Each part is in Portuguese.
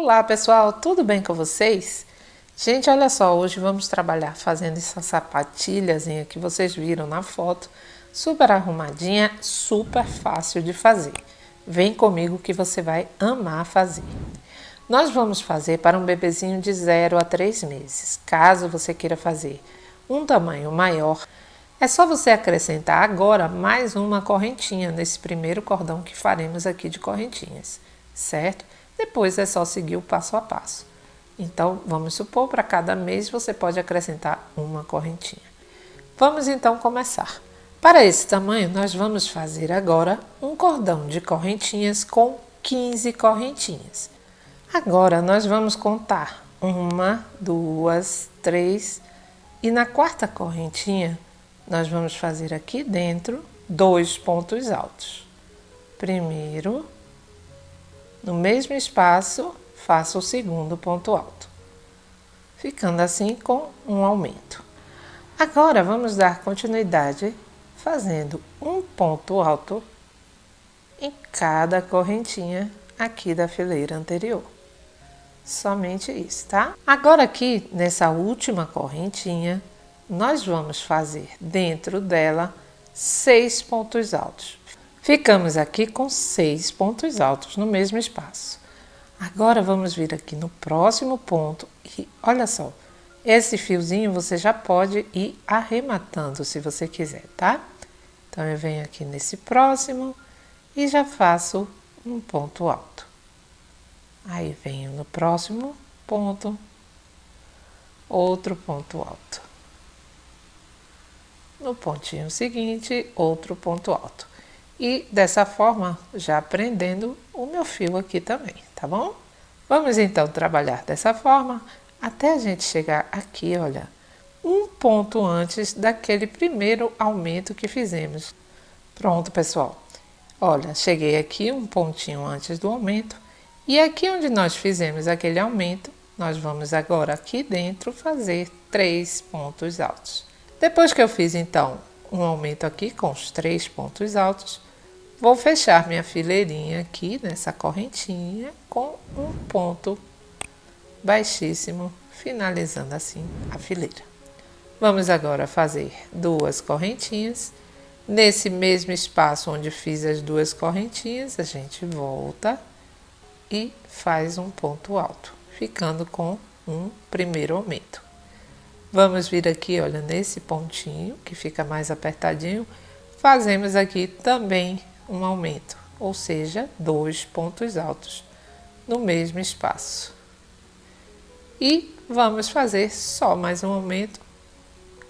Olá pessoal, tudo bem com vocês? Gente, olha só, hoje vamos trabalhar fazendo essa sapatilhazinha que vocês viram na foto, super arrumadinha, super fácil de fazer. Vem comigo que você vai amar fazer. Nós vamos fazer para um bebezinho de 0 a 3 meses. Caso você queira fazer um tamanho maior, é só você acrescentar agora mais uma correntinha nesse primeiro cordão que faremos aqui de correntinhas, certo? Depois é só seguir o passo a passo. Então, vamos supor, para cada mês você pode acrescentar uma correntinha. Vamos então começar. Para esse tamanho, nós vamos fazer agora um cordão de correntinhas com 15 correntinhas. Agora, nós vamos contar 1, 2, 3 e na quarta correntinha, nós vamos fazer aqui dentro 2 pontos altos. Primeiro, no mesmo espaço, faça o segundo ponto alto, ficando assim com um aumento. Agora, vamos dar continuidade fazendo um ponto alto em cada correntinha aqui da fileira anterior. Somente isso, tá? Agora aqui, nessa última correntinha, nós vamos fazer dentro dela 6 pontos altos. Ficamos aqui com 6 pontos altos no mesmo espaço. Agora vamos vir aqui no próximo ponto e olha só, esse fiozinho você já pode ir arrematando se você quiser, tá? Então eu venho aqui nesse próximo e já faço um ponto alto. Aí venho no próximo ponto, outro ponto alto. No pontinho seguinte, outro ponto alto. E dessa forma, já aprendendo o meu fio aqui também, tá bom? Vamos então trabalhar dessa forma até a gente chegar aqui, olha, um ponto antes daquele primeiro aumento que fizemos. Pronto, pessoal. Olha, cheguei aqui um pontinho antes do aumento e aqui onde nós fizemos aquele aumento, nós vamos agora aqui dentro fazer 3 pontos altos. Depois que eu fiz então um aumento aqui com os 3 pontos altos, vou fechar minha fileirinha aqui nessa correntinha com um ponto baixíssimo, finalizando assim a fileira. Vamos agora fazer 2 correntinhas. Nesse mesmo espaço onde fiz as 2 correntinhas, a gente volta e faz um ponto alto, ficando com um primeiro aumento. Vamos vir aqui, olha, nesse pontinho que fica mais apertadinho, fazemos aqui também um aumento, ou seja, 2 pontos altos no mesmo espaço. E vamos fazer só mais um aumento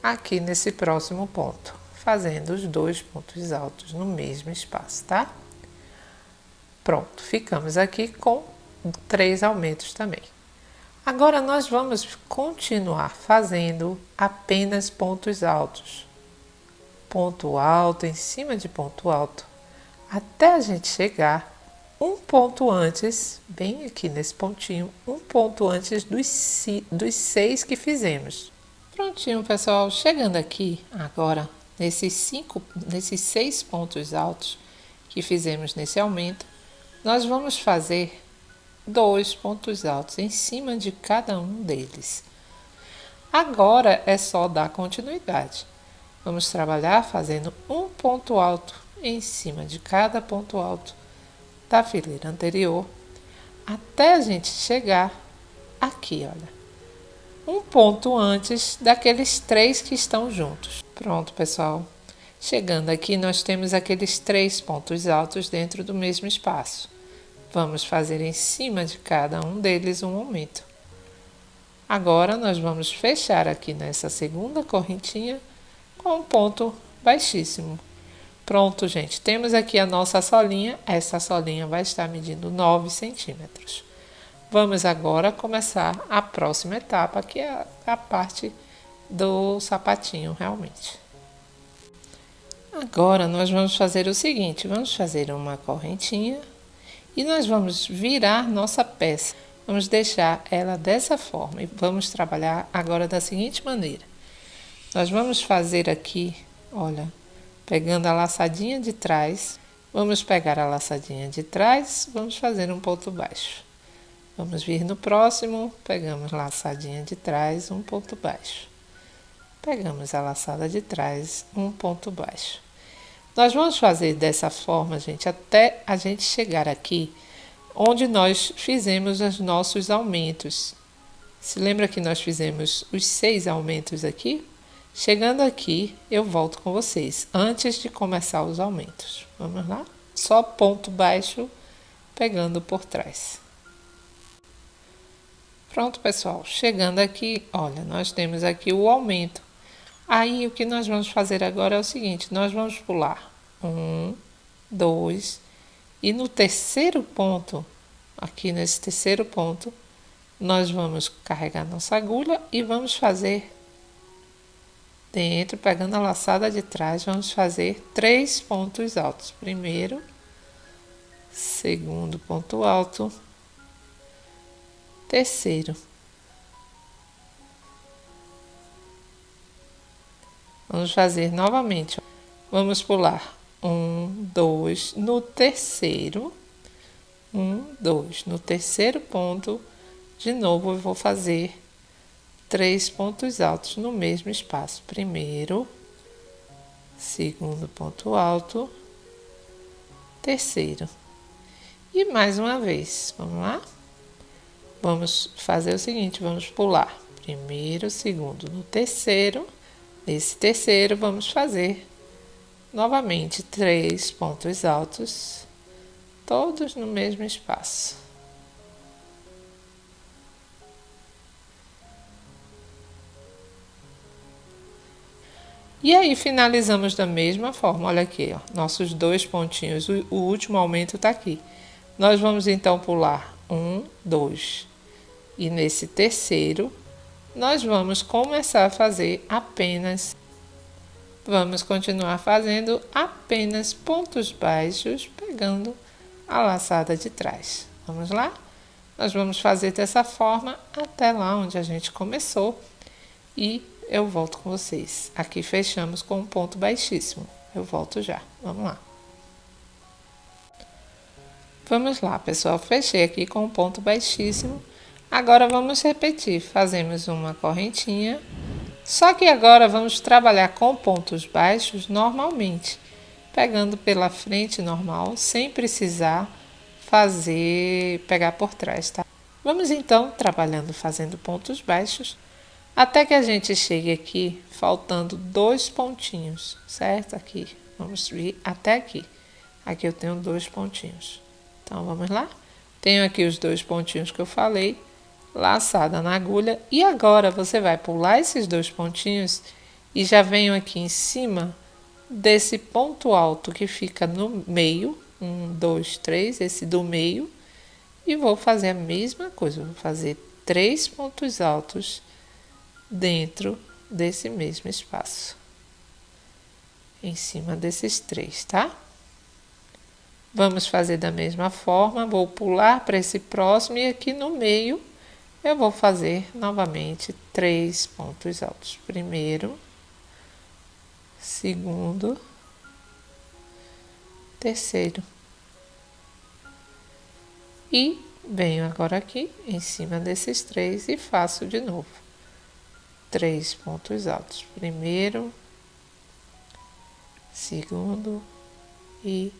aqui nesse próximo ponto, fazendo os 2 pontos altos no mesmo espaço, tá? Pronto, ficamos aqui com 3 aumentos também. Agora nós vamos continuar fazendo apenas pontos altos. Ponto alto em cima de ponto alto, até a gente chegar um ponto antes, bem aqui nesse pontinho, um ponto antes dos 6 que fizemos. Prontinho, pessoal, chegando aqui agora, nesses 6 pontos altos que fizemos nesse aumento, nós vamos fazer 2 pontos altos em cima de cada um deles. Agora é só dar continuidade. Vamos trabalhar fazendo um ponto alto em cima de cada ponto alto da fileira anterior, até a gente chegar aqui, olha, um ponto antes daqueles 3 que estão juntos. Pronto, pessoal. Chegando aqui, nós temos aqueles 3 pontos altos dentro do mesmo espaço. Vamos fazer em cima de cada um deles um aumento. Agora, nós vamos fechar aqui nessa segunda correntinha com um ponto baixíssimo. Pronto, gente. Temos aqui a nossa solinha. Essa solinha vai estar medindo 9 centímetros. Vamos agora começar a próxima etapa, que é a parte do sapatinho, realmente. Agora, nós vamos fazer o seguinte. Vamos fazer uma correntinha. E nós vamos virar nossa peça. Vamos deixar ela dessa forma e vamos trabalhar agora da seguinte maneira. Nós vamos fazer aqui, olha, pegando a laçadinha de trás, vamos pegar a laçadinha de trás, vamos fazer um ponto baixo. Vamos vir no próximo, pegamos laçadinha de trás, um ponto baixo. Pegamos a laçada de trás, um ponto baixo. Nós vamos fazer dessa forma, gente, até a gente chegar aqui, onde nós fizemos os nossos aumentos. Se lembra que nós fizemos os 6 aumentos aqui? Chegando aqui, eu volto com vocês, antes de começar os aumentos. Vamos lá? Só ponto baixo, pegando por trás. Pronto, pessoal. Chegando aqui, olha, nós temos aqui o aumento. Aí, o que nós vamos fazer agora é o seguinte, nós vamos pular 1, 2, e no terceiro ponto, aqui nesse terceiro ponto, nós vamos carregar nossa agulha e vamos fazer dentro, pegando a laçada de trás, vamos fazer 3 pontos altos. Primeiro, segundo ponto alto, terceiro. Vamos fazer novamente. Vamos pular 1, 2, no terceiro, 1, 2. No terceiro ponto, de novo, eu vou fazer 3 pontos altos no mesmo espaço. Primeiro, segundo ponto alto, terceiro. E mais uma vez, vamos lá? Vamos fazer o seguinte, vamos pular primeiro, segundo, no terceiro. Nesse terceiro, vamos fazer novamente 3 pontos altos, todos no mesmo espaço. E aí, finalizamos da mesma forma. Olha aqui, ó, nossos 2 pontinhos, o último aumento tá aqui. Nós vamos então pular 1, 2. E nesse terceiro, nós vamos começar a fazer apenas, vamos continuar fazendo apenas pontos baixos, pegando a laçada de trás. Vamos lá? Nós vamos fazer dessa forma até lá onde a gente começou e eu volto com vocês. Aqui fechamos com um ponto baixíssimo. Eu volto já. Vamos lá. Vamos lá, pessoal. Fechei aqui com um ponto baixíssimo. Agora vamos repetir. Fazemos uma correntinha. Só que agora vamos trabalhar com pontos baixos normalmente, pegando pela frente normal, sem precisar pegar por trás, tá? Vamos então trabalhando fazendo pontos baixos, até que a gente chegue aqui, faltando 2 pontinhos, certo? Aqui, vamos vir até aqui. Aqui eu tenho 2 pontinhos. Então, vamos lá? Tenho aqui os 2 pontinhos que eu falei, laçada na agulha. E agora, você vai pular esses 2 pontinhos e já venho aqui em cima desse ponto alto que fica no meio. 1, 2, 3, esse do meio. E vou fazer a mesma coisa, vou fazer 3 pontos altos dentro desse mesmo espaço, em cima desses 3, tá? Vamos fazer da mesma forma, vou pular para esse próximo e aqui no meio eu vou fazer novamente 3 pontos altos. Primeiro, segundo, terceiro. E venho agora aqui em cima desses 3 e faço de novo 3 pontos altos. Primeiro, segundo e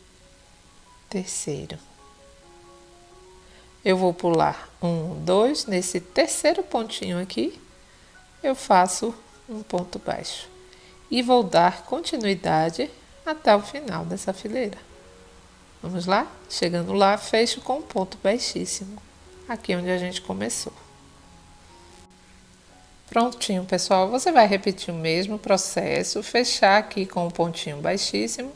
terceiro. Eu vou pular 1, 2, nesse terceiro pontinho aqui, eu faço um ponto baixo. E vou dar continuidade até o final dessa fileira. Vamos lá? Chegando lá, fecho com um ponto baixíssimo, aqui onde a gente começou. Prontinho, pessoal, você vai repetir o mesmo processo, fechar aqui com um pontinho baixíssimo.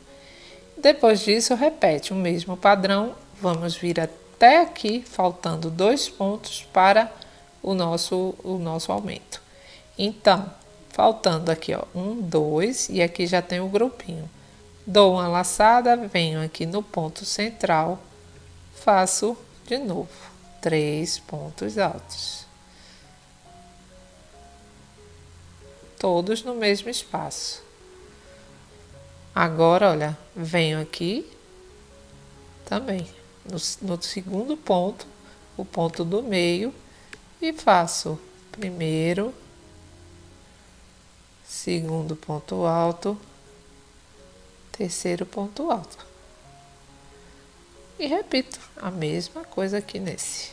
Depois disso, repete o mesmo padrão, vamos vir até aqui, faltando 2 pontos para o nosso aumento. Então, faltando aqui, ó, 1, 2, e aqui já tem o grupinho. Dou uma laçada, venho aqui no ponto central, faço de novo 3 pontos altos. Todos no mesmo espaço. Agora, olha, venho aqui também, no segundo ponto, o ponto do meio e faço primeiro, segundo ponto alto, terceiro ponto alto. E repito a mesma coisa aqui nesse.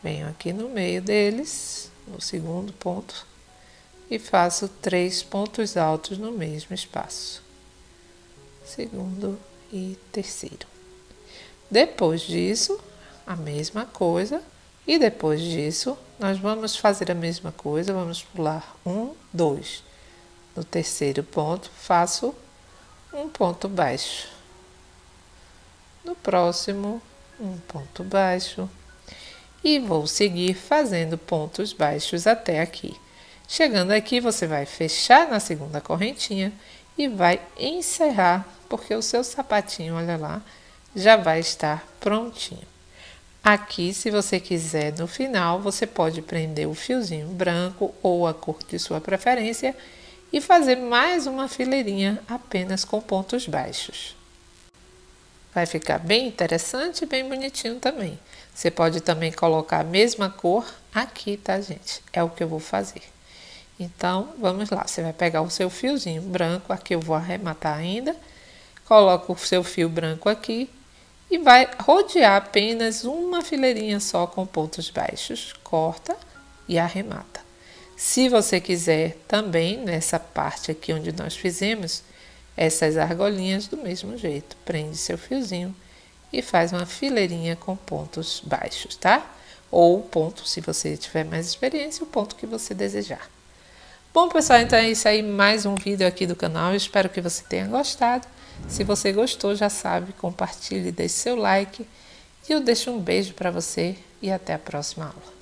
Venho aqui no meio deles, no segundo ponto, e faço 3 pontos altos no mesmo espaço. Segundo e terceiro. Depois disso, a mesma coisa. E depois disso, nós vamos fazer a mesma coisa, vamos pular 1, 2. No terceiro ponto, faço um ponto baixo. No próximo, um ponto baixo. E vou seguir fazendo pontos baixos até aqui. Chegando aqui, você vai fechar na segunda correntinha e vai encerrar, porque o seu sapatinho, olha lá, já vai estar prontinho. Aqui, se você quiser, no final, você pode prender o fiozinho branco ou a cor de sua preferência e fazer mais uma fileirinha apenas com pontos baixos. Vai ficar bem interessante e bem bonitinho também. Você pode também colocar a mesma cor aqui, tá, gente? É o que eu vou fazer. Então, vamos lá. Você vai pegar o seu fiozinho branco, aqui eu vou arrematar ainda. Coloca o seu fio branco aqui e vai rodear apenas uma fileirinha só com pontos baixos. Corta e arremata. Se você quiser também, nessa parte aqui onde nós fizemos, essas argolinhas do mesmo jeito. Prende seu fiozinho e faz uma fileirinha com pontos baixos, tá? Ou ponto, se você tiver mais experiência, o ponto que você desejar. Bom, pessoal, então é isso aí, mais um vídeo aqui do canal. Eu espero que você tenha gostado. Se você gostou, já sabe, compartilhe, deixe seu like. E eu deixo um beijo para você e até a próxima aula.